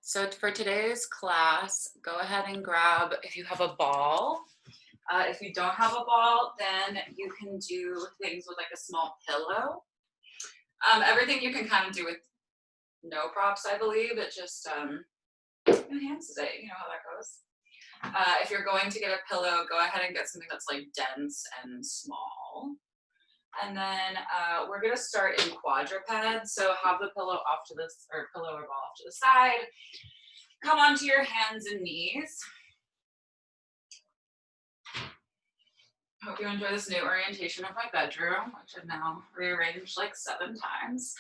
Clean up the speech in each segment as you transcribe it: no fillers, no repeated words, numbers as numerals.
So for today's class, go ahead and grab, if you have a ball. If you don't have a ball, then you can do things with like a small pillow. Everything you can kind of do with no props, I believe. It just enhances it. You know how that goes. If you're going to get a pillow, go ahead and get something that's like dense and small. And then we're gonna start in quadruped. So have the pillow off to this, or pillow or ball off to the side. Come onto your hands and knees. Hope you enjoy this new orientation of my bedroom, which I've now rearranged like 7 times.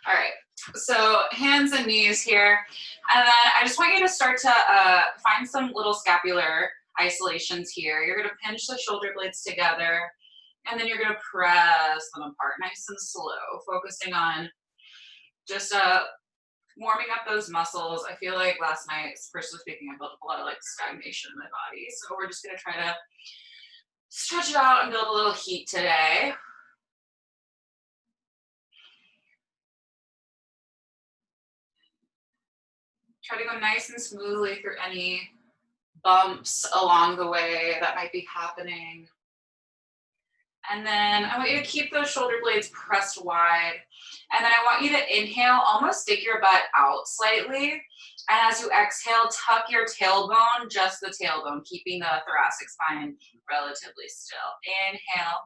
All right, so hands and knees here. And then I just want you to start to find some little scapular isolations here. You're gonna pinch the shoulder blades together, and then you're gonna press them apart nice and slow, focusing on just warming up those muscles. I feel like last night, personally speaking, I built up a lot of like stagnation in my body. So we're just gonna try to stretch it out and build a little heat today. Try to go nice and smoothly through any bumps along the way that might be happening. And then I want you to keep those shoulder blades pressed wide. And then I want you to inhale, almost stick your butt out slightly. And as you exhale, tuck your tailbone, just the tailbone, keeping the thoracic spine relatively still. Inhale,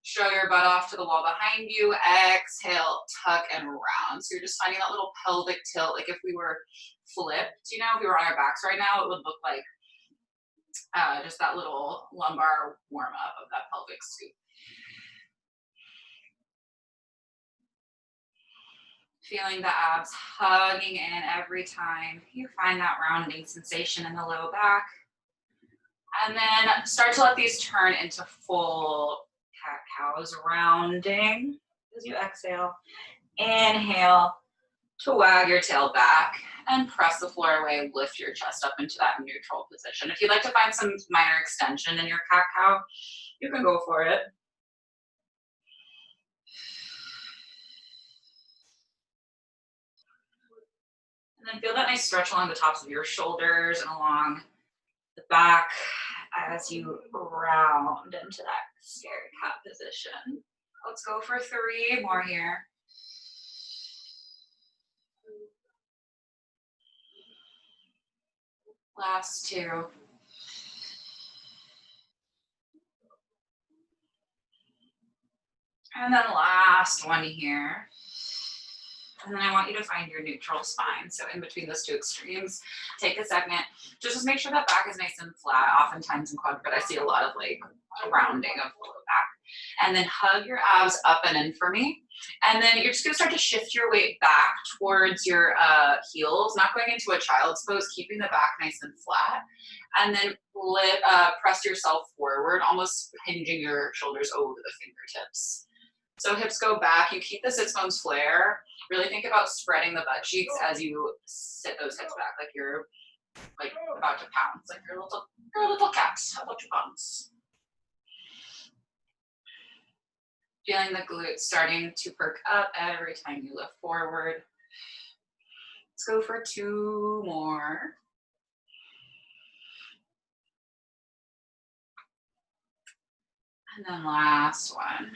show your butt off to the wall behind you. Exhale, tuck and round. So you're just finding that little pelvic tilt. Like if we were flipped, you know, if we were on our backs right now, it would look like just that little lumbar warm up of that pelvic scoop. Feeling the abs hugging in every time you find that rounding sensation in the low back. And then start to let these turn into full cat-cows, rounding as you exhale. Inhale to wag your tail back and press the floor away, lift your chest up into that neutral position. If you'd like to find some minor extension in your cat-cow, you can go for it. And then feel that nice stretch along the tops of your shoulders and along the back as you round into that scary cat position. Let's go for 3 more here. Last 2. And then last one here. And then I want you to find your neutral spine. So in between those 2 extremes, take a second. Just make sure that back is nice and flat. Oftentimes in quad, but I see a lot of like rounding of the low back. And then hug your abs up and in for me. And then you're just gonna start to shift your weight back towards your heels, not going into a child's pose, keeping the back nice and flat. And then press yourself forward, almost hinging your shoulders over the fingertips. So hips go back, you keep the sits bones flare. Really think about spreading the butt cheeks as you sit those hips back, like you're like about to pounce, like you're a little cat about to pounce. Feeling the glutes starting to perk up every time you lift forward. Let's go for 2 more. And then last one.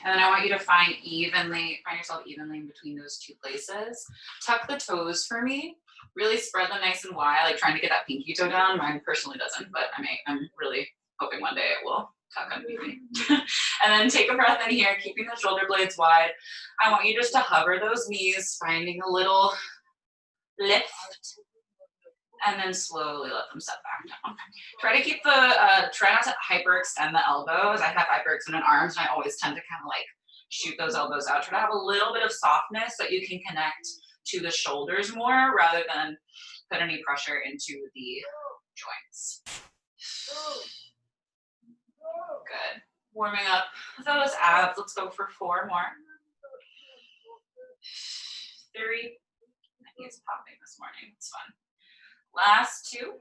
And then I want you to find yourself evenly in between those 2 places. Tuck the toes for me. Really spread them nice and wide, like trying to get that pinky toe down. Mine personally doesn't, but I'm really hoping one day it will tuck underneath me. And then take a breath in here, keeping the shoulder blades wide. I want you just to hover those knees, finding a little lift, and then slowly let them set back down. Try to keep try not to hyperextend the elbows. I have hyperextended arms and I always tend to kind of like shoot those elbows out. Try to have a little bit of softness so you can connect to the shoulders more rather than put any pressure into the joints. Good. Warming up those abs. Let's go for 4 more. 3. My knee's popping this morning. It's fun. Last 2.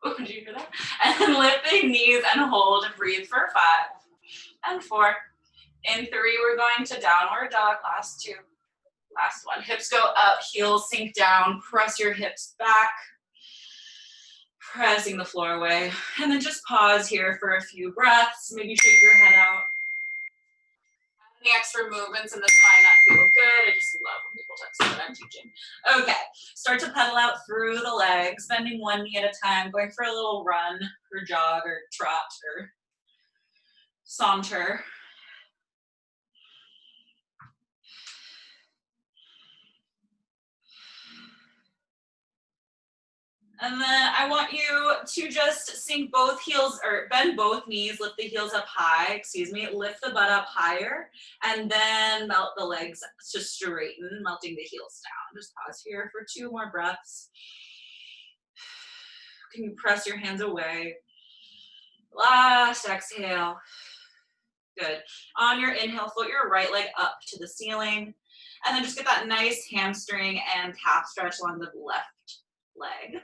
Oh, did you hear that? And then lift the knees and hold and breathe for 5 and 4. In 3, we're going to downward dog. Last 2. Last one. Hips go up, heels sink down, press your hips back, pressing the floor away. And then just pause here for a few breaths. Maybe shake your head out. Any extra movements in the spine that feel good. I just love when people text me that I'm teaching. Okay, start to pedal out through the legs, bending one knee at a time, going for a little run or jog or trot or saunter. And then I want you to just sink both heels or bend both knees, lift the heels up high, lift the butt up higher, and then melt the legs to straighten, melting the heels down. Just pause here for 2 more breaths. Can you press your hands away? Last exhale. Good. On your inhale, float your right leg up to the ceiling, and then just get that nice hamstring and calf stretch along the left leg.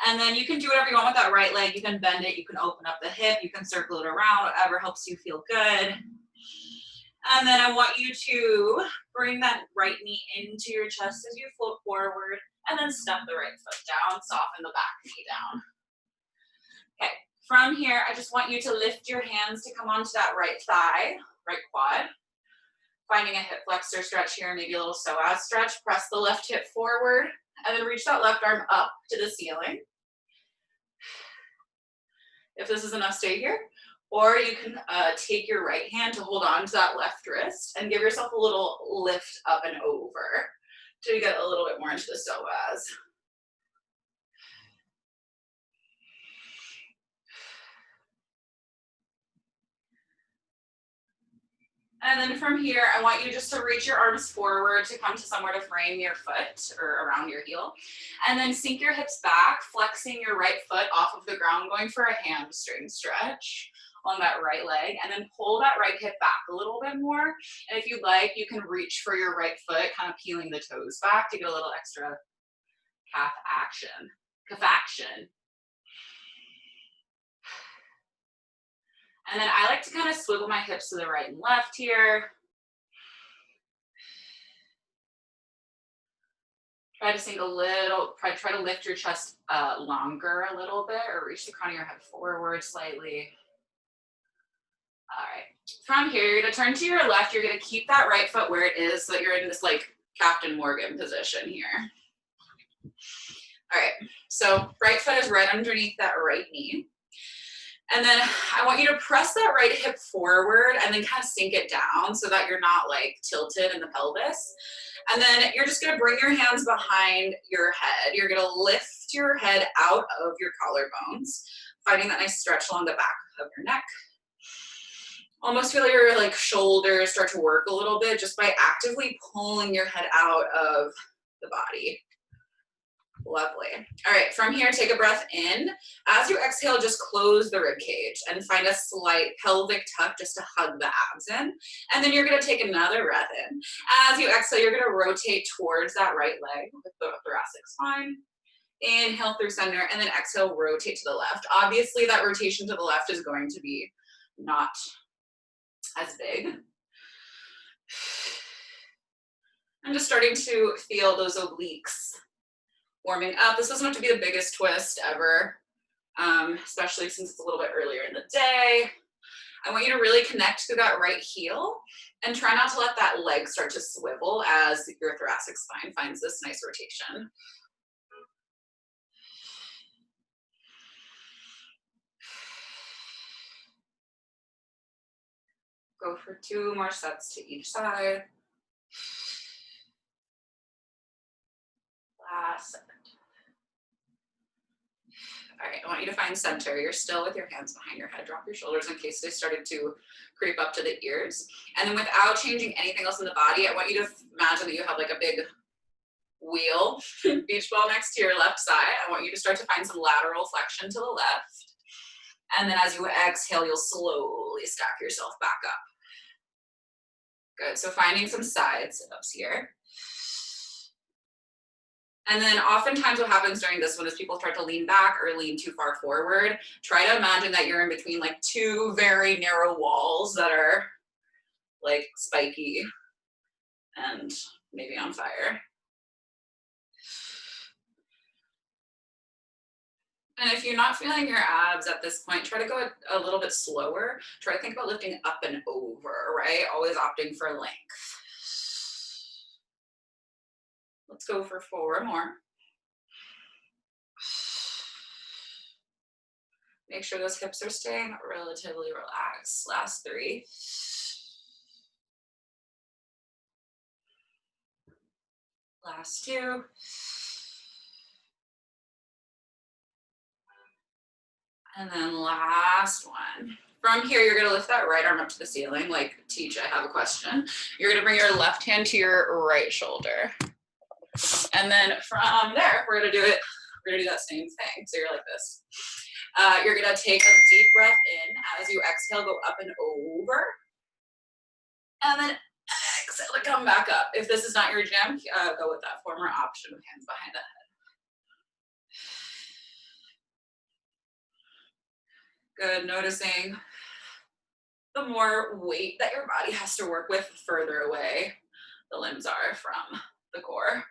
And then you can do whatever you want with that right leg. You can bend it, you can open up the hip, you can circle it around, whatever helps you feel good. And then I want you to bring that right knee into your chest as you float forward, and then step the right foot down, soften the back knee down. Okay, from here, I just want you to lift your hands to come onto that right thigh, right quad. Finding a hip flexor stretch here, maybe a little psoas stretch. Press the left hip forward, and then reach that left arm up to the ceiling. If this is enough, stay here. Or you can take your right hand to hold on to that left wrist and give yourself a little lift up and over to get a little bit more into the psoas. And then from here, I want you just to reach your arms forward to come to somewhere to frame your foot or around your heel. And then sink your hips back, flexing your right foot off of the ground, going for a hamstring stretch on that right leg. And then pull that right hip back a little bit more. And if you'd like, you can reach for your right foot, kind of peeling the toes back to get a little extra calf action. And then I like to kind of swivel my hips to the right and left here. Try to sink a little, try to lift your chest longer a little bit, or reach the crown of your head forward slightly. All right, from here, you're gonna turn to your left. You're gonna keep that right foot where it is so that you're in this like Captain Morgan position here. All right, so right foot is right underneath that right knee. And then I want you to press that right hip forward and then kind of sink it down so that you're not like tilted in the pelvis. And then you're just gonna bring your hands behind your head. You're gonna lift your head out of your collarbones, finding that nice stretch along the back of your neck. Almost feel your like shoulders start to work a little bit just by actively pulling your head out of the body. Lovely. All right, from here, take a breath in. As you exhale, just close the rib cage and find a slight pelvic tuck just to hug the abs in. And then you're gonna take another breath in. As you exhale, you're gonna rotate towards that right leg with the thoracic spine. Inhale through center, and then exhale, rotate to the left. Obviously, that rotation to the left is going to be not as big. I'm just starting to feel those obliques warming up. This doesn't have to be the biggest twist ever, especially since it's a little bit earlier in the day. I want you to really connect through that right heel and try not to let that leg start to swivel as your thoracic spine finds this nice rotation. Go for 2 more sets to each side. Last set. All right, I want you to find center. You're still with your hands behind your head. Drop your shoulders in case they started to creep up to the ears. And then without changing anything else in the body, I want you to imagine that you have like a big wheel, beach ball next to your left side. I want you to start to find some lateral flexion to the left. And then as you exhale, you'll slowly stack yourself back up. Good, so finding some side sit-ups here. And then oftentimes what happens during this one is people start to lean back or lean too far forward. Try to imagine that you're in between like 2 very narrow walls that are like spiky. and maybe on fire. And if you're not feeling your abs at this point, try to go a little bit slower. Try to think about lifting up and over, right? Always opting for length. Let's go for 4 more. Make sure those hips are staying relatively relaxed. Last 3. Last 2. And then last one. From here, you're gonna lift that right arm up to the ceiling, like, teach, I have a question. You're gonna bring your left hand to your right shoulder. And then from there, we're gonna do that same thing. So you're like this. You're gonna take a deep breath in. As you exhale, go up and over. And then exhale to come back up. If this is not your jam, go with that former option with hands behind the head. Good, noticing the more weight that your body has to work with, the further away the limbs are from the core.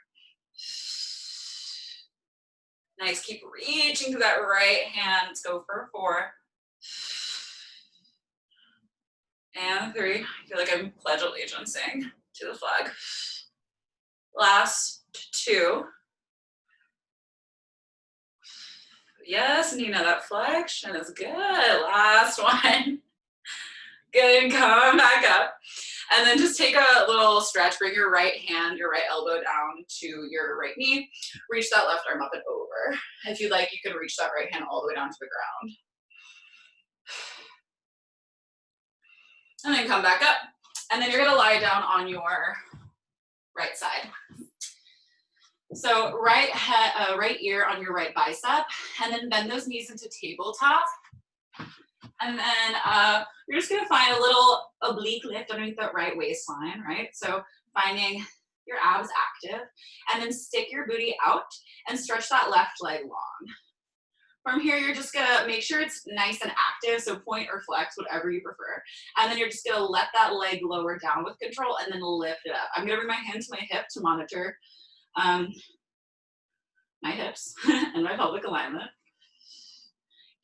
Nice, keep reaching to that right hand. Let's go for 4. And 3. I feel like I'm pledge allegiancing to the flag. Last 2. Yes, Nina, that flexion is good. Last one. Good, come back up. And then just take a little stretch. Bring your right hand, your right elbow down to your right knee. Reach that left arm up and over. If you'd like, you can reach that right hand all the way down to the ground. And then come back up. And then you're gonna lie down on your right side. So right ear on your right bicep, and then bend those knees into tabletop. And then you're just gonna find a little oblique lift underneath that right waistline, right? So finding your abs active, and then stick your booty out and stretch that left leg long. From here, you're just gonna make sure it's nice and active, so point or flex, whatever you prefer. And then you're just gonna let that leg lower down with control and then lift it up. I'm gonna bring my hand to my hip to monitor my hips and my pelvic alignment.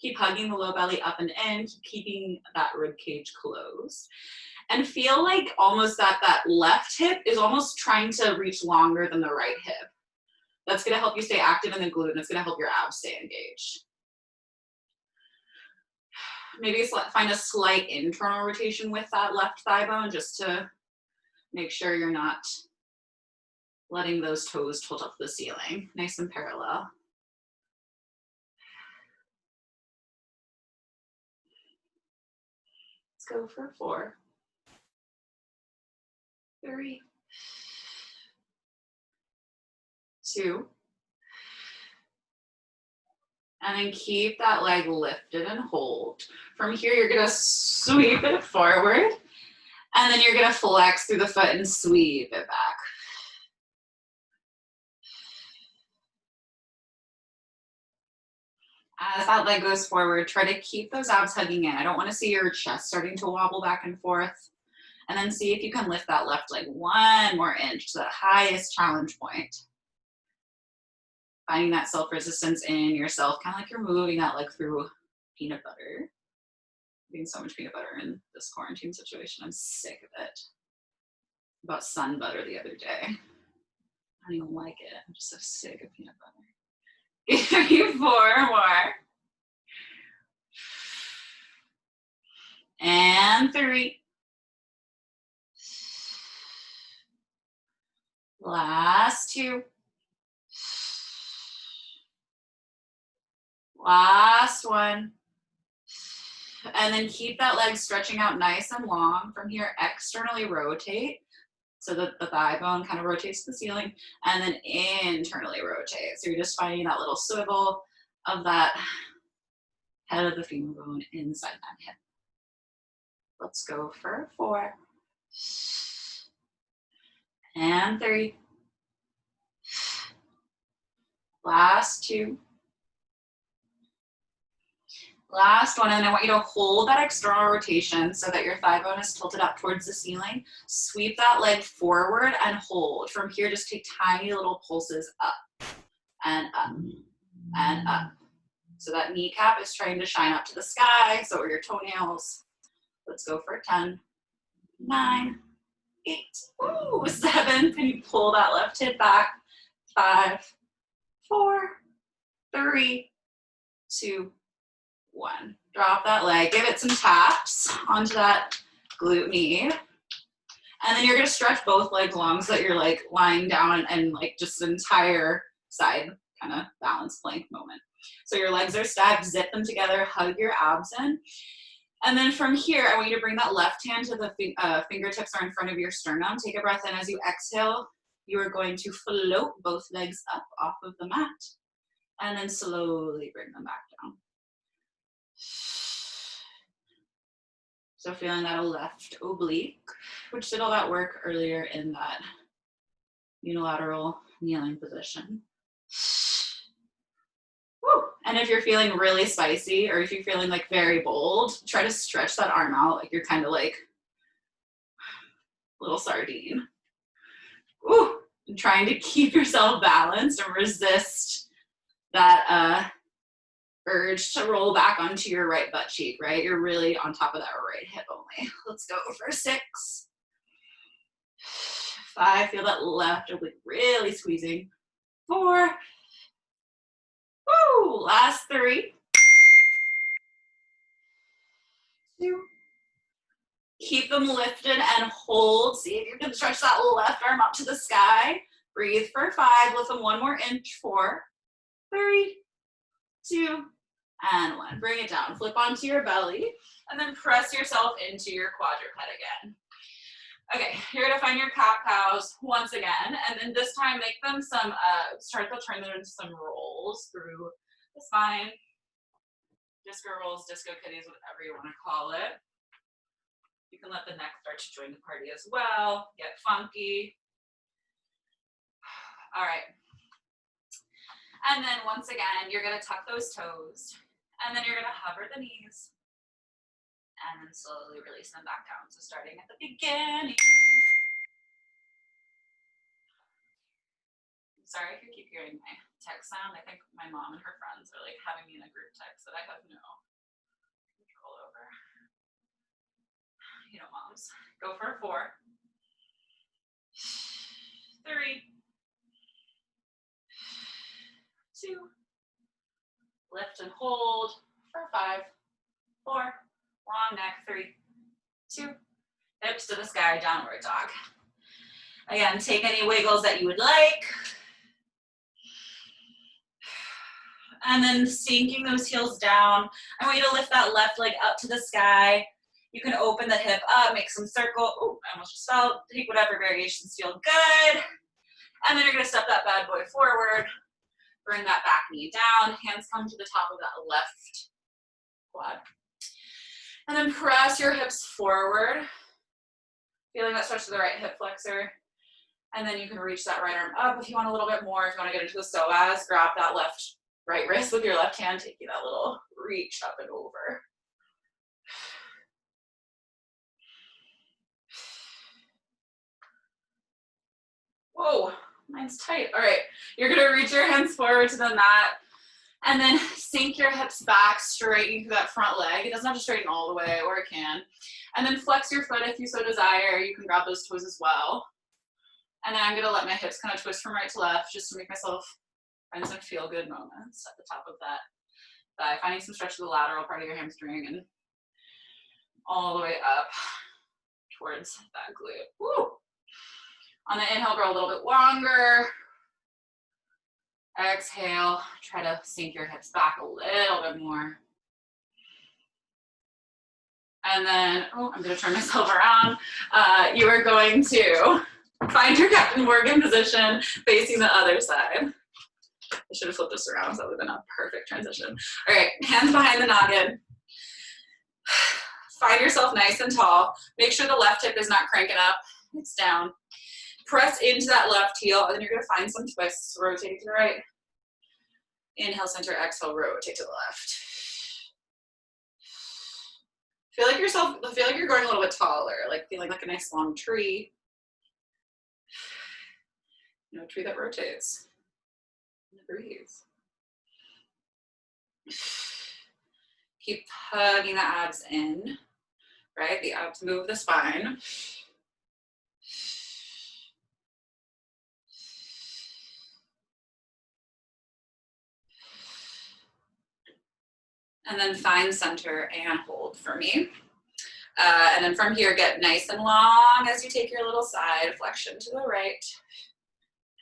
Keep hugging the low belly up and in, keep keeping that rib cage closed. And feel like almost that left hip is almost trying to reach longer than the right hip. That's gonna help you stay active in the glute, and it's gonna help your abs stay engaged. Maybe find a slight internal rotation with that left thigh bone just to make sure you're not letting those toes tilt up the ceiling. Nice and parallel. Let's go for 4, 3, 2. And then keep that leg lifted and hold. From here, you're gonna sweep it forward, and then you're gonna flex through the foot and sweep it back. As that leg goes forward, try to keep those abs hugging in. I don't wanna see your chest starting to wobble back and forth. And then see if you can lift that left leg 1 more inch to the highest challenge point. Finding that self-resistance in yourself, kind of like you're moving that leg through peanut butter. Eating so much peanut butter in this quarantine situation. I'm sick of it. About sun butter the other day. I don't even like it. I'm just so sick of peanut butter. Give me 4 more. And 3. Last 2. Last 1. And then keep that leg stretching out nice and long. From here, externally rotate so that the thigh bone kind of rotates to the ceiling, and then internally rotate. So you're just finding that little swivel of that head of the femur bone inside that hip. Let's go for 4. And 3. Last 2. Last one, and I want you to hold that external rotation so that your thigh bone is tilted up towards the ceiling. Sweep that leg forward and hold. From here, just take tiny little pulses up and up and up. So that kneecap is trying to shine up to the sky, so are your toenails. Let's go for 10, 9, 8, ooh, 7. Can you pull that left hip back? 5, 4, 3, 2, 1. Drop that leg, give it some taps onto that glute med. And then you're gonna stretch both legs long so that you're like lying down and like just an entire side kind of balance plank moment. So your legs are stacked, zip them together, hug your abs in. And then from here, I want you to bring that left hand to the fingertips are in front of your sternum. Take a breath in. As you exhale, you are going to float both legs up off of the mat and then slowly bring them back down. So feeling that left oblique, which did all that work earlier in that unilateral kneeling position. Woo. And if you're feeling really spicy or if you're feeling like very bold, try to stretch that arm out like you're kind of like a little sardine. Woo. And trying to keep yourself balanced and resist that urge to roll back onto your right butt cheek, right? You're really on top of that right hip only. Let's go for 6, 5, feel that left oblique really squeezing. 4, woo, last 3, 2, keep them lifted and hold. See if you can stretch that left arm up to the sky. Breathe for 5, lift them 1 more inch. 4, 3, 2, and 1. Bring it down, flip onto your belly, and then press yourself into your quadruped again. Okay, you're gonna find your cat-cows once again, and then this time make them some, turn them into some rolls through the spine. Disco rolls, disco kitties, whatever you wanna call it. You can let the neck start to join the party as well, get funky. All right. And then once again, you're gonna tuck those toes, and then you're gonna hover the knees, and then slowly release them back down. So starting at the beginning. I'm sorry if you keep hearing my text sound. I think my mom and her friends are like having me in a group text that I have no control over. You know, moms. Go for 4, 3, 2, lift and hold for 5, 4, long neck, 3, 2, hips to the sky, downward dog. Again, take any wiggles that you would like. And then sinking those heels down. I want you to lift that left leg up to the sky. You can open the hip up, make some circle. Oh, I almost just fell. Take whatever variations feel good. And then you're gonna step that bad boy forward. Bring that back knee down. Hands come to the top of that left quad. And then press your hips forward. Feeling that stretch to the right hip flexor. And then you can reach that right arm up if you want a little bit more. If you want to get into the psoas, grab that right wrist with your left hand, take you that little reach up and over. Whoa, mine's tight. All right, you're gonna reach your hands forward to the mat and then sink your hips back, straighten through that front leg. It doesn't have to straighten all the way, or it can. And then flex your foot if you so desire. You can grab those toes as well. And then I'm gonna let my hips kind of twist from right to left just to make myself find some feel-good moments at the top of that thigh. Finding some stretch to the lateral part of your hamstring and all the way up towards that glute. Woo! On the inhale, grow a little bit longer. Exhale, try to sink your hips back a little bit more. And then, oh, I'm gonna turn myself around. You are going to find your Captain Morgan position facing the other side. I should have flipped this around, so that would have been a perfect transition. All right, hands behind the noggin. Find yourself nice and tall. Make sure the left hip is not cranking up. It's down. Press into that left heel, and then you're gonna find some twists. Rotate to the right. Inhale, center, exhale, rotate to the left. Feel like you're growing a little bit taller, like feeling like a nice long tree. You know, a tree that rotates and breathes. Keep hugging the abs in, right? The abs move the spine. And then find center and hold for me. And then from here, get nice and long as you take your little side flexion to the right.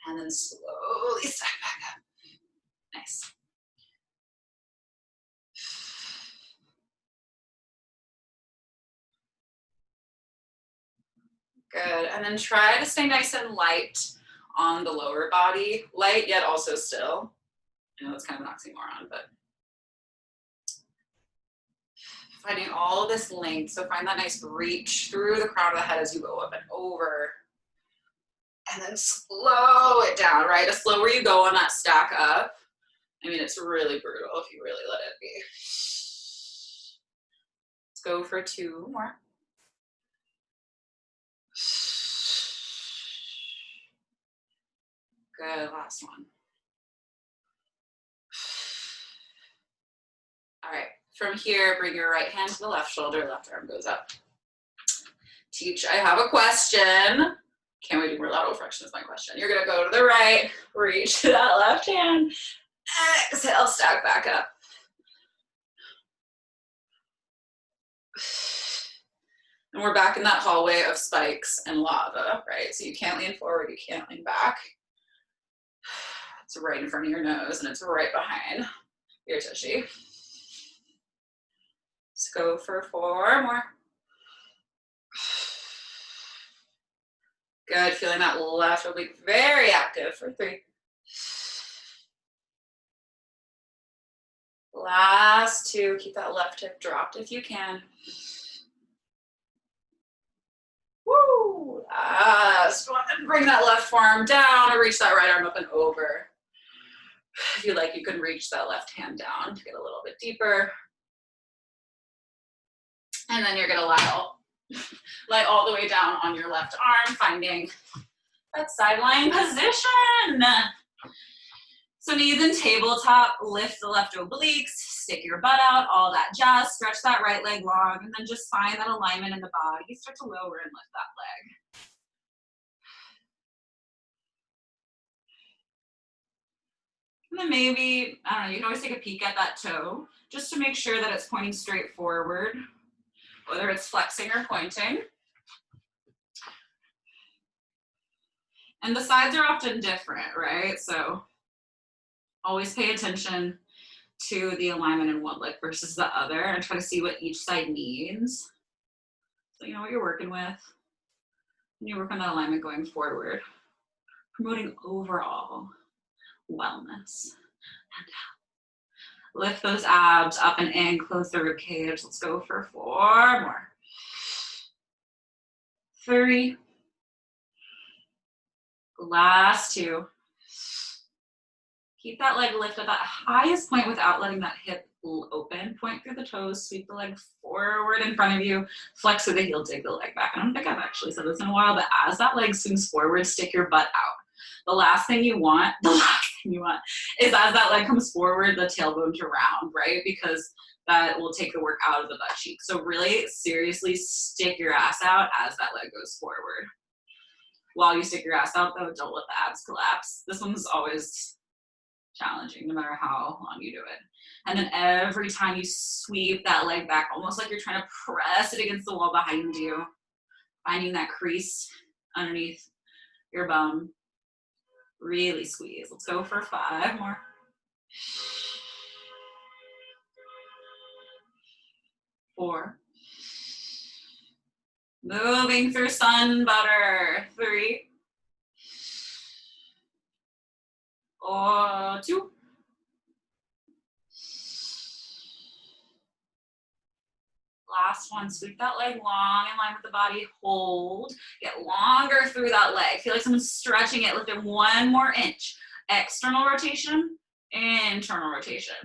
And then slowly stack back up. Nice. Good. And then try to stay nice and light on the lower body. Light, yet also still. I know that's kind of an oxymoron, but finding all this length. So find that nice reach through the crown of the head as you go up and over. And then slow it down, right? The slower you go on that stack up, I mean, it's really brutal if you really let it be. Let's go for 2 more. Good, last one. All right, from here, bring your right hand to the left shoulder, left arm goes up. Teach, I have a question. Can we do more lateral flexion is my question. You're gonna go to the right, reach to that left hand, exhale, stack back up. And we're back in that hallway of spikes and lava, right? So you can't lean forward, you can't lean back. It's right in front of your nose and it's right behind your tushy. Let's go for 4 more. Good, feeling that left oblique very active for 3. Last 2, keep that left hip dropped if you can. Woo, last one, bring that left forearm down and reach that right arm up and over. If you like, you can reach that left hand down to get a little bit deeper. And then you're gonna lie all the way down on your left arm, finding that sideline position. So knees in tabletop, lift the left obliques, stick your butt out, all that jazz, stretch that right leg long, and then just find that alignment in the body. Start to lower and lift that leg. And then maybe, I don't know, you can always take a peek at that toe, just to make sure that it's pointing straight forward, whether it's flexing or pointing. And the sides are often different, right? So always pay attention to the alignment in one leg versus the other and try to see what each side needs. So you know what you're working with. And you work on that alignment going forward, promoting overall wellness. And lift those abs up and in, close the rib cage. Let's go for 4 more. 3. Last 2. Keep that leg lifted at that highest point without letting that hip open. Point through the toes, sweep the leg forward in front of you, flex through the heel, dig the leg back. I don't think I've actually said this in a while, but as that leg swings forward, stick your butt out. The last thing you want is as that leg comes forward, the tailbone to round, right? Because that will take the work out of the butt cheek. So really seriously stick your ass out as that leg goes forward. While you stick your ass out though, don't let the abs collapse. This one's always challenging no matter how long you do it. And then every time you sweep that leg back, almost like you're trying to press it against the wall behind you, finding that crease underneath your bum. Really squeeze. Let's go for 5 more. 4. Moving through sun butter. 3. 2. Last one, sweep that leg long in line with the body, hold, get longer through that leg. Feel like someone's stretching it, lift it 1 more inch. External rotation, internal rotation.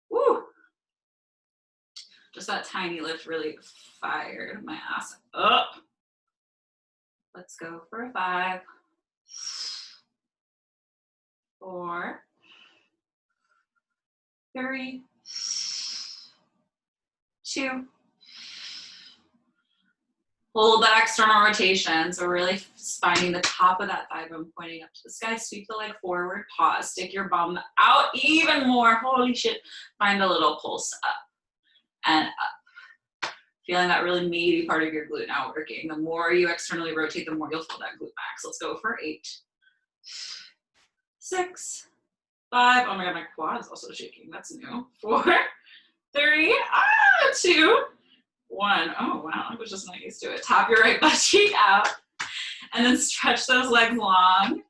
Woo. Just that tiny lift really fired my ass up. Let's go for a 5, 4, 3, 2. Hold that external rotation. So really finding the top of that thigh bone pointing up to the sky. Sweep the leg forward, pause, stick your bum out even more. Holy shit. Find a little pulse up and up. Feeling that really meaty part of your glute now working. The more you externally rotate, the more you'll feel that glute max. Let's go for 8, 6, 5. Oh my God, my quad is also shaking. That's new. 4, 3, 2, 1. Oh wow, I was just not used to it. Tap your right butt cheek out and then stretch those legs long.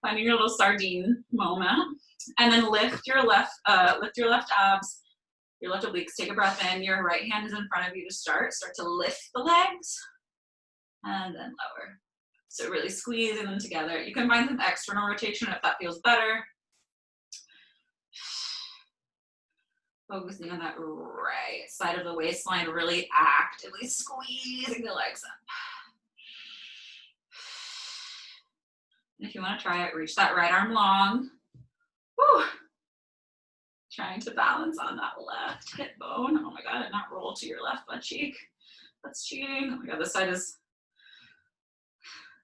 Finding your little sardine moment. And then lift your left abs, your left obliques. Take a breath in. Your right hand is in front of you to start. Start to lift the legs and then lower. So really squeezing them together. You can find some external rotation if that feels better. Focusing on that right side of the waistline, really actively squeezing the legs up. And if you want to try it, reach that right arm long. Woo. Trying to balance on that left hip bone. Oh my God, and not roll to your left butt cheek. That's cheating. Oh my God, this side is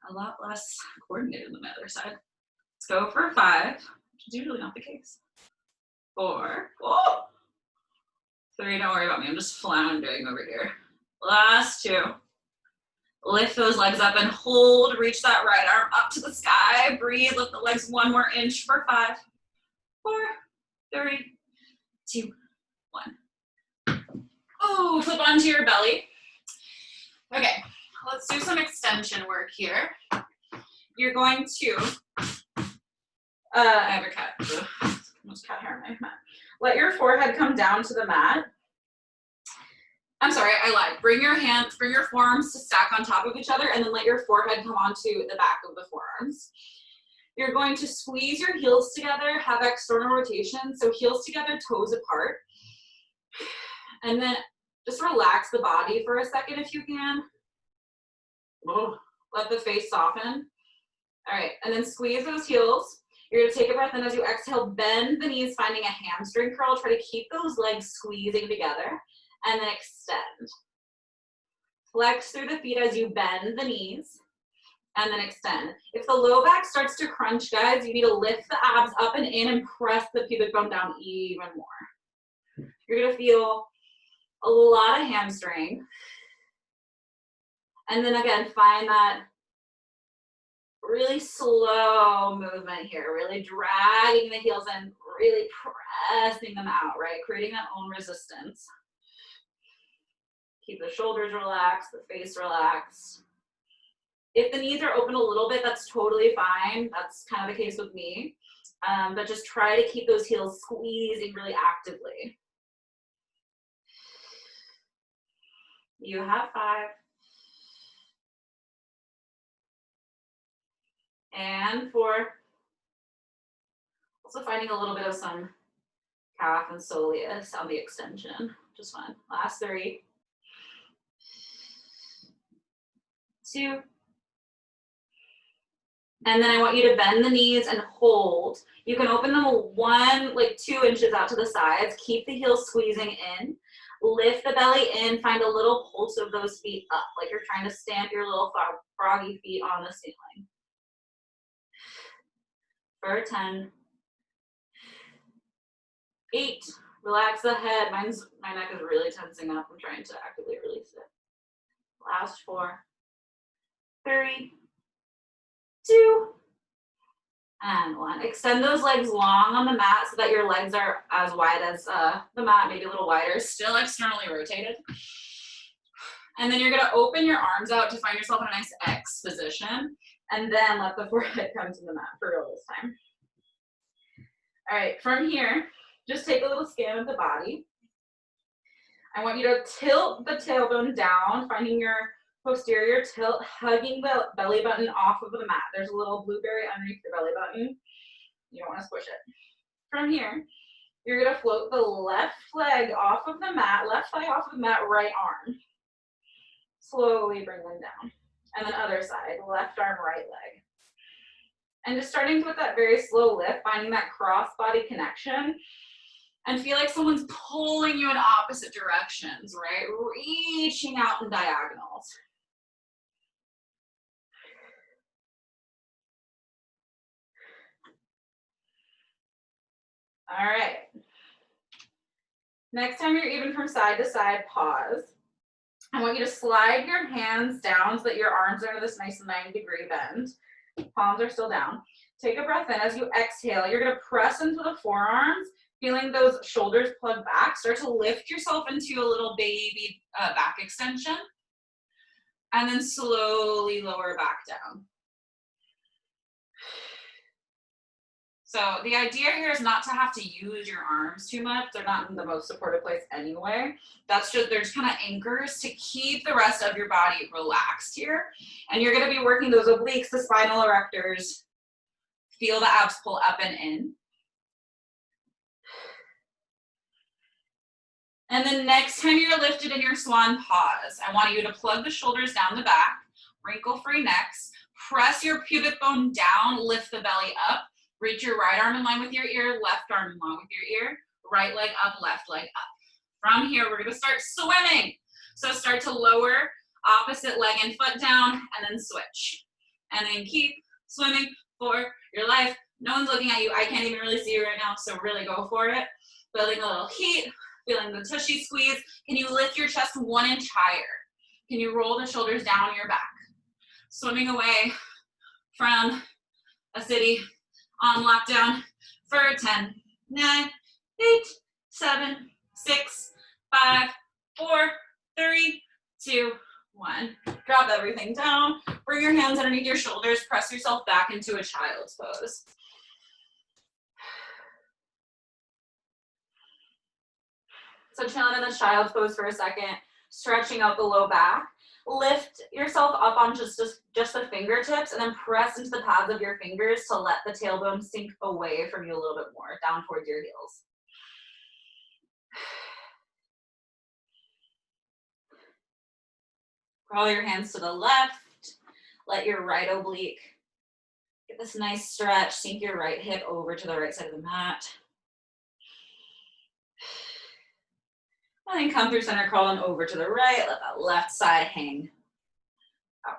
a lot less coordinated than the other side. Let's go for 5, which is usually not the case. 4, 3, don't worry about me, I'm just floundering over here. Last 2. Lift those legs up and hold, reach that right arm up to the sky. Breathe, lift the legs 1 more inch for 5, 4, 3, 2, 1. Oh, flip onto your belly. Okay, let's do some extension work here. You're going to, I have a cat, almost cat hair in my mat. Let your forehead come down to the mat. I'm sorry, I lied. Bring your forearms to stack on top of each other and then let your forehead come onto the back of the forearms. You're going to squeeze your heels together, have external rotation. So heels together, toes apart. And then just relax the body for a second if you can. Oh, let the face soften. All right, and then squeeze those heels. You're gonna take a breath in as you exhale, bend the knees, finding a hamstring curl. Try to keep those legs squeezing together. And then extend. Flex through the feet as you bend the knees and then extend. If the low back starts to crunch, guys, you need to lift the abs up and in and press the pubic bone down even more. You're gonna feel a lot of hamstring. And then again, find that really slow movement here, really dragging the heels in, really pressing them out, right? Creating that own resistance. Keep the shoulders relaxed, the face relaxed. If the knees are open a little bit, that's totally fine. That's kind of the case with me. But just try to keep those heels squeezing really actively. You have 5. And 4. Also finding a little bit of some calf and soleus on the extension, which is fun. Last 3. 2. And then I want you to bend the knees and hold. You can open them 2 inches out to the sides. Keep the heels squeezing in. Lift the belly in. Find a little pulse of those feet up, like you're trying to stamp your little froggy feet on the ceiling. For 10. 8. Relax the head. My neck is really tensing up. I'm trying to actively release it. Last 4. 3, 2, and 1. Extend those legs long on the mat so that your legs are as wide as the mat, maybe a little wider, still externally rotated. And then you're gonna open your arms out to find yourself in a nice X position, and then let the forehead come to the mat for real this time. All right, from here, just take a little scan of the body. I want you to tilt the tailbone down, finding your posterior tilt, hugging the belly button off of the mat. There's a little blueberry underneath your belly button. You don't want to squish it. From here, You're gonna float the left leg off of the mat, left thigh off of the mat, right arm. Slowly bring them down. And then other side, left arm, right leg. And just starting with that very slow lift, finding that cross body connection, and feel like someone's pulling you in opposite directions, right? Reaching out in diagonals. All right. Next time you're even from side to side, pause. I want you to slide your hands down so that your arms are in this nice 90-degree bend. Palms are still down. Take a breath in. As you exhale, you're gonna press into the forearms, feeling those shoulders plug back. Start to lift yourself into a little baby back extension. And then slowly lower back down. So the idea here is not to have to use your arms too much. They're not in the most supportive place anyway. That's just, they're just kind of anchors to keep the rest of your body relaxed here. And you're gonna be working those obliques, the spinal erectors. Feel the abs pull up and in. And then next time you're lifted in your swan, pause. I want you to plug the shoulders down the back, wrinkle-free necks, press your pubic bone down, lift the belly up, reach your right arm in line with your ear, left arm in line with your ear, right leg up, left leg up. From here, we're gonna start swimming. So start to lower opposite leg and foot down, and then switch. And then keep swimming for your life. No one's looking at you. I can't even really see you right now, so really go for it. Building a little heat, feeling the tushy squeeze. Can you lift your chest 1 inch higher? Can you roll the shoulders down your back? Swimming away from a city on lockdown for 10, 9, 8, 7, 6, 5, 4, 3, 2, 1. Drop everything down. Bring your hands underneath your shoulders. Press yourself back into a child's pose. So chilling in this child's pose for a second, stretching out the low back. Lift yourself up on just the fingertips and then press into the pads of your fingers to let the tailbone sink away from you a little bit more, down towards your heels. Roll your hands to the left. Let your right oblique get this nice stretch. Sink your right hip over to the right side of the mat. And then come through center, crawling over to the right. Let that left side hang out.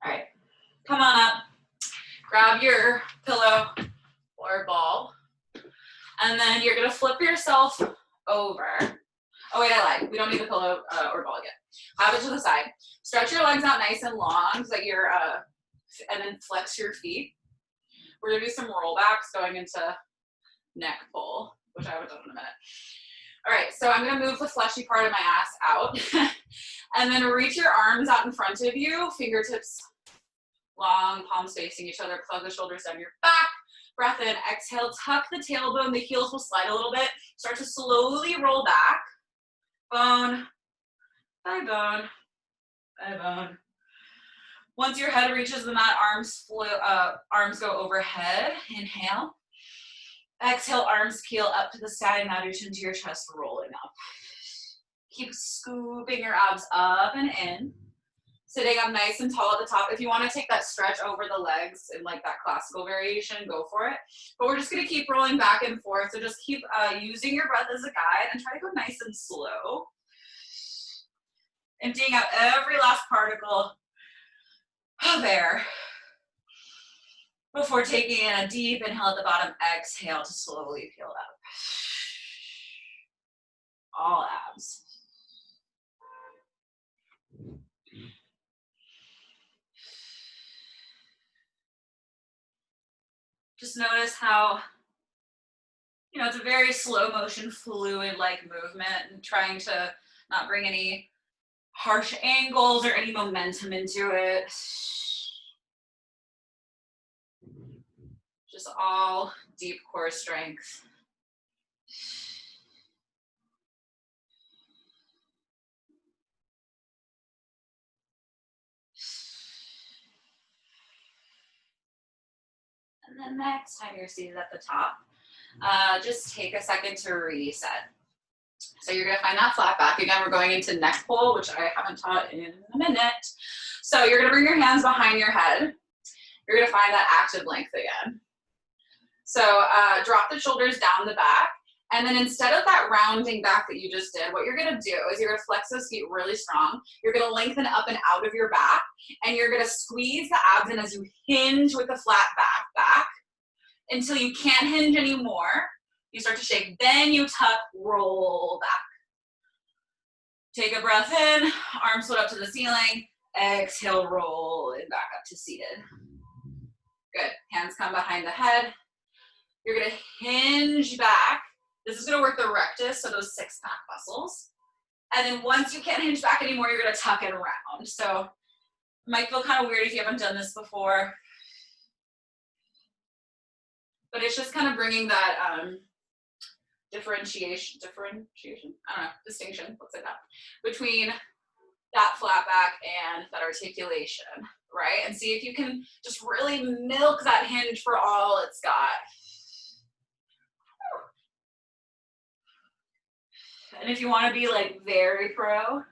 All right, come on up. Grab your pillow or ball. And then you're gonna flip yourself over. Oh wait, I lied. We don't need the pillow or ball yet. Have it to the side. Stretch your legs out nice and long so that you're, and then flex your feet. We're gonna do some rollbacks going into neck pull, which I haven't done in a minute. All right, so I'm gonna move the fleshy part of my ass out. And then reach your arms out in front of you, fingertips long, palms facing each other, plug the shoulders down your back. Breath in, exhale, tuck the tailbone, the heels will slide a little bit. Start to slowly roll back. Bone, thigh bone, thigh bone. Once your head reaches the mat, arms go overhead. Inhale. Exhale, arms peel up to the side, now reach into your chest, rolling up. Keep scooping your abs up and in. Sitting up nice and tall at the top. If you want to take that stretch over the legs in like that classical variation, go for it. But we're just going to keep rolling back and forth. So just keep using your breath as a guide and try to go nice and slow. Emptying out every last particle of air before taking in a deep inhale at the bottom. Exhale to slowly peel up. All abs. Just notice how, you know, it's a very slow motion, fluid-like movement, and trying to not bring any harsh angles or any momentum into it. Just all deep core strength. And then next time you're seated at the top, just take a second to reset. So you're gonna find that flat back. Again, we're going into neck pull, which I haven't taught in a minute. So you're gonna bring your hands behind your head. You're gonna find that active length again. So drop the shoulders down the back. And then instead of that rounding back that you just did, what you're gonna do is you're gonna flex those feet really strong. You're gonna lengthen up and out of your back, and you're gonna squeeze the abs in as you hinge with the flat back until you can't hinge anymore. You start to shake, then you tuck, roll back. Take a breath in, arms float up to the ceiling, exhale, roll it back up to seated. Good, hands come behind the head. You're gonna hinge back. This is gonna work the rectus, so those six back muscles. And then once you can't hinge back anymore, you're gonna tuck it around. So it might feel kind of weird if you haven't done this before. But it's just kind of bringing that distinction, let's say that, between that flat back and that articulation, right? And see if you can just really milk that hinge for all it's got. And if you want to be like very pro,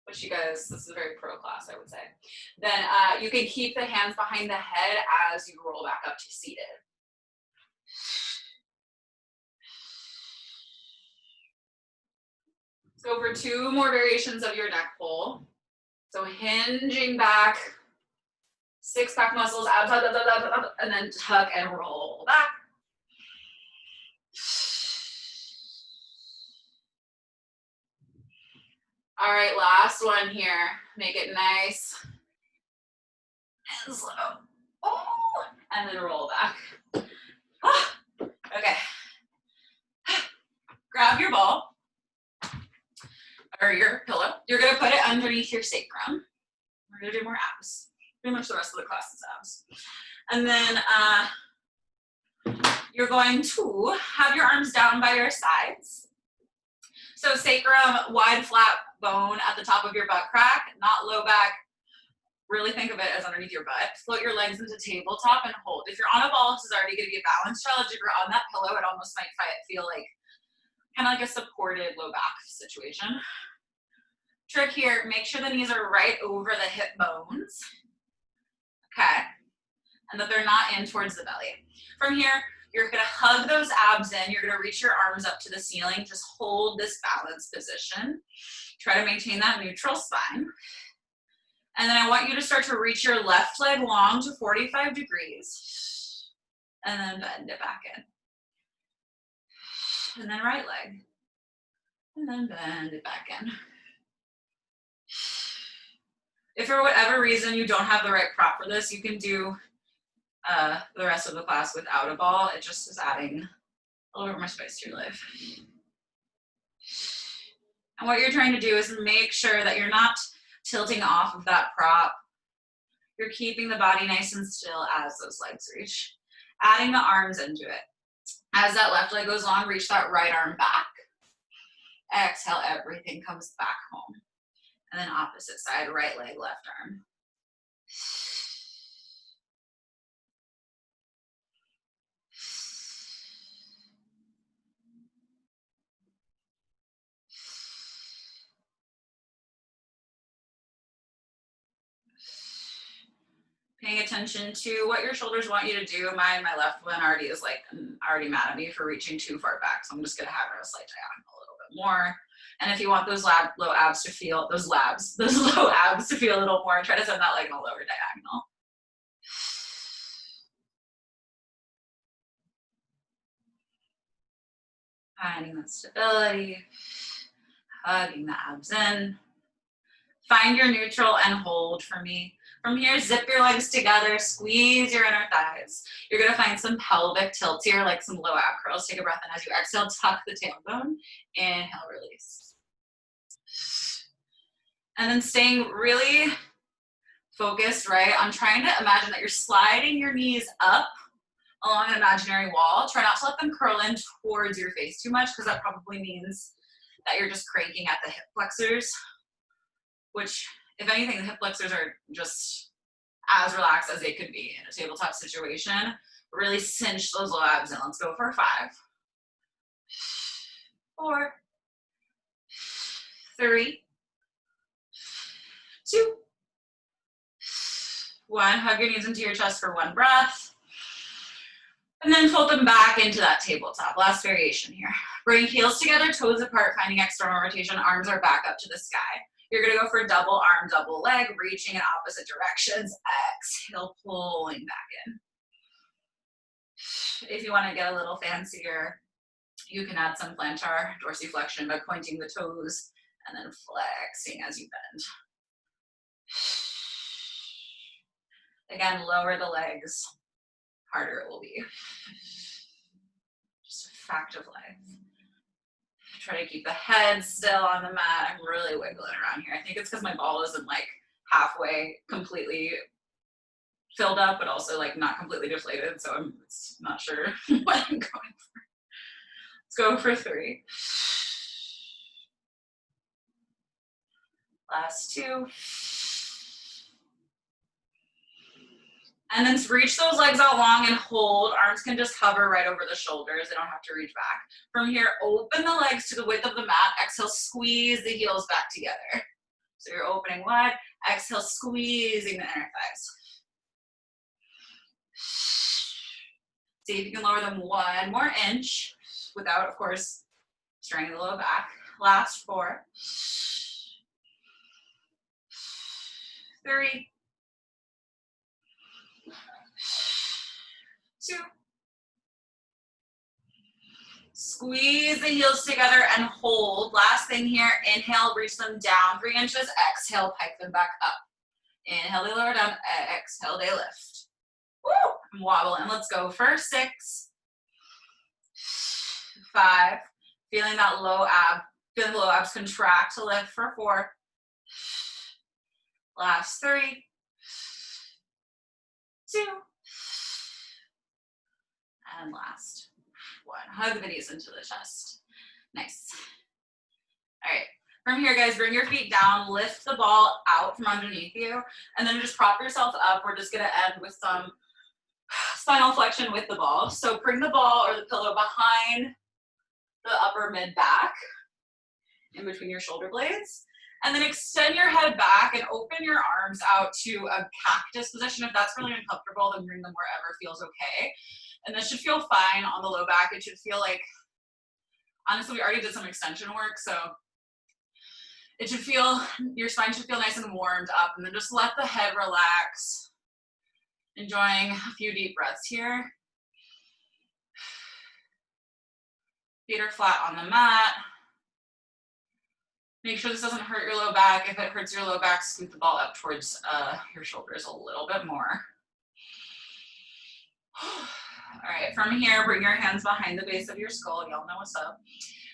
which you guys, this is a very pro class, I would say, then you can keep the hands behind the head as you roll back up to seated. Let's go for two more variations of your neck pull. So hinging back, six back muscles, abs, and then tuck and roll back. All right, last one here. Make it nice and slow. Oh, and then roll back. Ah, okay. Grab your ball or your pillow. You're gonna put it underneath your sacrum. We're gonna do more abs. Pretty much the rest of the class is abs. And then you're going to have your arms down by your sides. So sacrum, wide flat bone at the top of your butt crack, not low back. Really think of it as underneath your butt. Float your legs into tabletop and hold. If you're on a ball, this is already gonna be a balance challenge. If you're on that pillow, it almost might feel like kind of like a supported low back situation. Trick here, make sure the knees are right over the hip bones. Okay, and that they're not in towards the belly. From here, you're gonna hug those abs in. You're gonna reach your arms up to the ceiling. Just hold this balance position. Try to maintain that neutral spine. And then I want you to start to reach your left leg long to 45 degrees. And then bend it back in. And then right leg. And then bend it back in. If for whatever reason you don't have the right prop for this, you can do the rest of the class without a ball. It just is adding a little bit more spice to your life. And what you're trying to do is make sure that you're not tilting off of that prop. You're keeping the body nice and still as those legs reach. Adding the arms into it. As that left leg goes long, reach that right arm back. Exhale, everything comes back home. And then opposite side, right leg, left arm. Paying attention to what your shoulders want you to do. My left one already is like already mad at me for reaching too far back, so I'm just gonna have her a slight diagonal a little bit more. And if you want those low abs to feel, those low abs to feel a little more, try to send that leg in a lower diagonal. Finding that stability, hugging the abs in. Find your neutral and hold for me. From here, zip your legs together, squeeze your inner thighs. You're gonna find some pelvic tilts here, like some low ab curls. Take a breath in as you exhale, tuck the tailbone, inhale, release. And then staying really focused, right, on trying to imagine that you're sliding your knees up along an imaginary wall. Try not to let them curl in towards your face too much, because that probably means that you're just cranking at the hip flexors, which, if anything, the hip flexors are just as relaxed as they could be in a tabletop situation. Really cinch those low abs in. Let's go for 5, 4, 3, 2, 1. Hug your knees into your chest for 1 breath. And then fold them back into that tabletop. Last variation here. Bring heels together, toes apart, finding external rotation. Arms are back up to the sky. You're gonna go for double arm, double leg, reaching in opposite directions. Exhale, pulling back in. If you wanna get a little fancier, you can add some plantar dorsiflexion by pointing the toes and then flexing as you bend. Again, lower the legs, harder it will be. Just a fact of life. Try to keep the head still on the mat. I'm really wiggling around here. I think it's because my ball isn't like halfway completely filled up, but also like not completely deflated. So I'm not sure what I'm going for. Let's go for 3. Last 2. And then reach those legs out long and hold. Arms can just hover right over the shoulders. They don't have to reach back. From here, open the legs to the width of the mat. Exhale, squeeze the heels back together. So you're opening wide. Exhale, squeezing the inner thighs. See if you can lower them 1 more inch without, of course, straining the low back. Last 4. 3. 2. Squeeze the heels together and hold. Last thing here, inhale, reach them down 3 inches. Exhale, pike them back up. Inhale, they lower down. Exhale, they lift. Woo! And wobble, and let's go for 6, 5. Feeling that low ab, feeling the low abs contract to lift for 4. Last 3, 2. And last 1. Hug the knees into the chest. Nice. All right. From here, guys, bring your feet down, lift the ball out from underneath you, and then just prop yourself up. We're just gonna end with some spinal flexion with the ball. So bring the ball or the pillow behind the upper mid back, in between your shoulder blades, and then extend your head back and open your arms out to a cactus position. If that's really uncomfortable, then bring them wherever feels okay. And this should feel fine on the low back. It should feel like, honestly, we already did some extension work, so it should feel, your spine should feel nice and warmed up, and then just let the head relax. Enjoying a few deep breaths here. Feet are flat on the mat. Make sure this doesn't hurt your low back. If it hurts your low back, scoot the ball up towards your shoulders a little bit more. All right, from here, bring your hands behind the base of your skull. Y'all know what's up.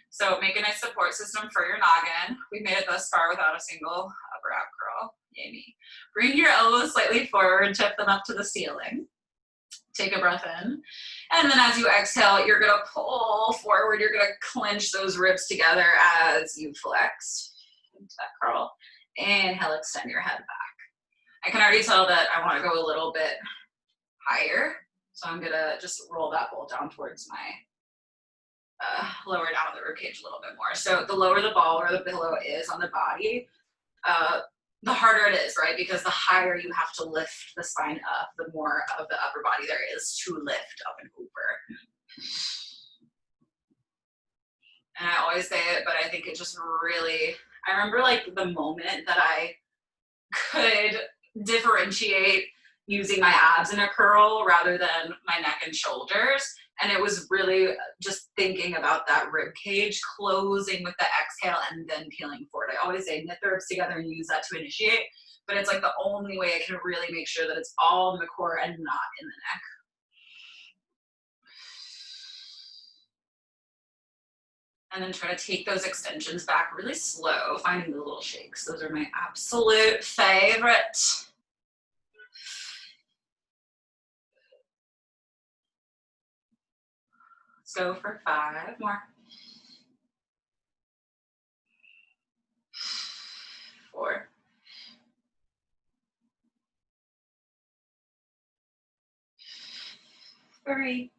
So make a nice support system for your noggin. We've made it thus far without a single upper ab curl. Yay me. Bring your elbows slightly forward, tip them up to the ceiling. Take a breath in. And then as you exhale, you're gonna pull forward. You're gonna clench those ribs together as you flex into that curl. Inhale, extend your head back. I can already tell that I wanna go a little bit higher. So I'm gonna just roll that ball down towards my, lower down the ribcage a little bit more. So the lower the ball or the pillow is on the body, the harder it is, right? Because the higher you have to lift the spine up, the more of the upper body there is to lift up and over. And I always say it, but I think it just really, I remember like the moment that I could differentiate using my abs in a curl rather than my neck and shoulders. And it was really just thinking about that rib cage, closing with the exhale and then peeling forward. I always say knit the ribs together and use that to initiate, but it's like the only way I can really make sure that it's all in the core and not in the neck. And then try to take those extensions back really slow, finding the little shakes. Those are my absolute favorite. Let's go for 5 more. 4. 3,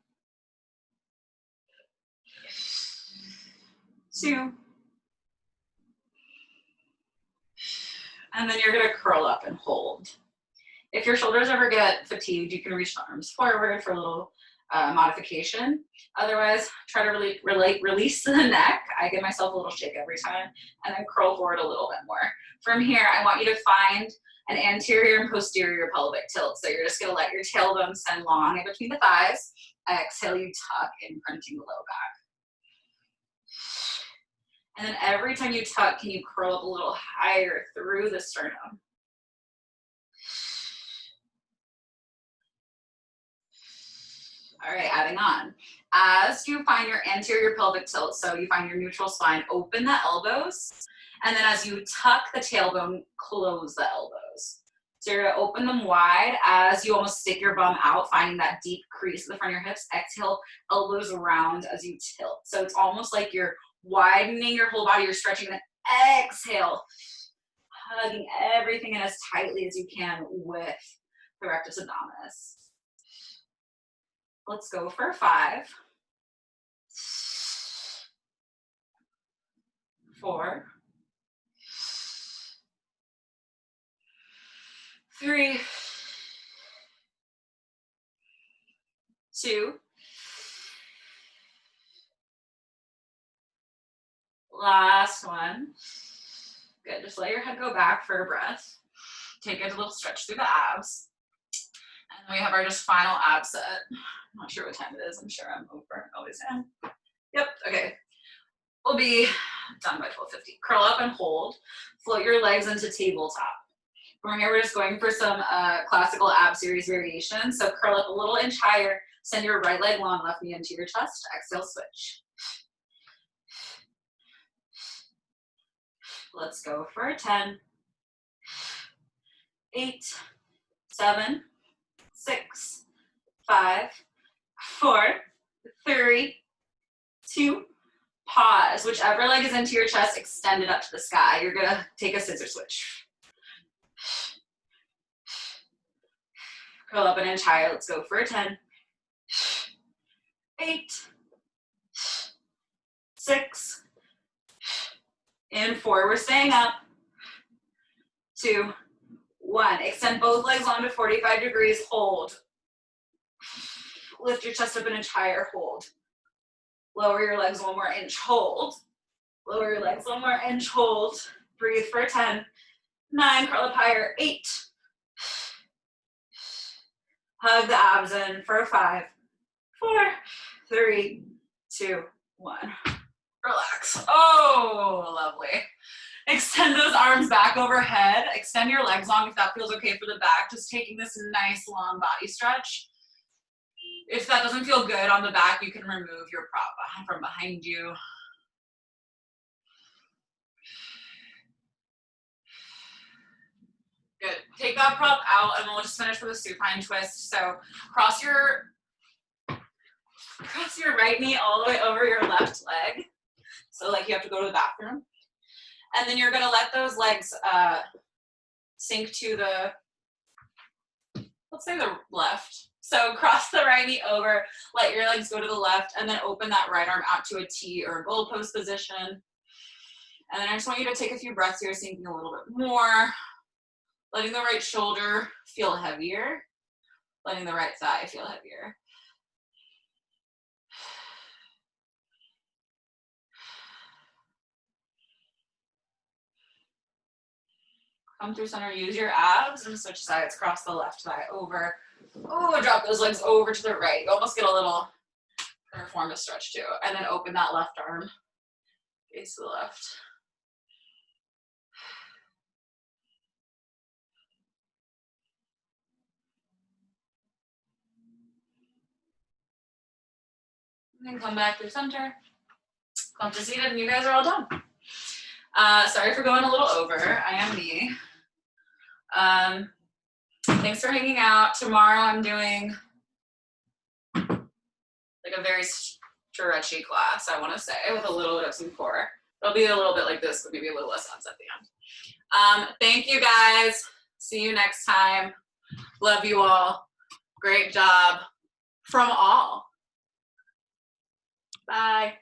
2, and then you're gonna curl up and hold. If your shoulders ever get fatigued, you can reach the arms forward for a little modification. Otherwise, try to release the neck. I give myself a little shake every time, and then curl forward a little bit more. From here, I want you to find an anterior and posterior pelvic tilt. So you're just gonna let your tailbone send long in between the thighs. Exhale, you tuck, imprinting the low back. And then every time you tuck, can you curl up a little higher through the sternum? All right, adding on. As you find your anterior pelvic tilt, so you find your neutral spine, open the elbows. And then as you tuck the tailbone, close the elbows. So you're gonna open them wide as you almost stick your bum out, finding that deep crease in the front of your hips. Exhale, elbows around as you tilt. So it's almost like you're widening your whole body, you're stretching, and then exhale, hugging everything in as tightly as you can with the rectus abdominis. Let's go for 5, 4, 3, 2, last one. Good, just let your head go back for a breath. Take a little stretch through the abs. And then we have our just final ab set. I'm not sure what time it is, I'm sure I'm over, always am. Yep, okay. We'll be done by 12:50. Curl up and hold. Float your legs into tabletop. From here, we're just going for some classical ab series variations. So curl up a little inch higher, send your right leg long, left knee into your chest. Exhale, switch. Let's go for 10, 8, 7, 6, 5, 4, 3, 2, pause. Whichever leg is into your chest, extend it up to the sky. You're gonna take a scissor switch. Curl up an inch higher. Let's go for a 10, 8, 6, and 4. We're staying up. 2, 1. Extend both legs long to 45 degrees. Hold. Lift your chest up an inch higher. Hold. Lower your legs 1 more inch. Hold. Lower your legs 1 more inch. Hold. Breathe for 10, 9. Curl up higher. 8. Hug the abs in for 5, 4, 3, 2, 1. Relax. Oh, lovely. Extend those arms back overhead. Extend your legs long if that feels okay for the back. Just taking this nice long body stretch. If that doesn't feel good on the back, you can remove your prop from behind you. Good. Take that prop out and we'll just finish with a supine twist. So cross your right knee all the way over your left leg. So like you have to go to the bathroom. And then you're gonna let those legs sink to the, let's say the left. So cross the right knee over, let your legs go to the left, and then open that right arm out to a T or a goalpost position. And then I just want you to take a few breaths here, sinking a little bit more, letting the right shoulder feel heavier, letting the right thigh feel heavier. Come through center, use your abs and switch sides, cross the left thigh over. Oh, drop those legs over to the right. You almost get a little perform a stretch too. And then open that left arm, face to the left. And then come back through center. Come to seated and you guys are all done. Sorry for going a little over. I am me. Thanks for hanging out. Tomorrow I'm doing like a very stretchy class, I want to say, with a little bit of some core. It'll be a little bit like this, but maybe a little less odds at the end. Thank you guys. See you next time. Love you all. Great job. from all. Bye.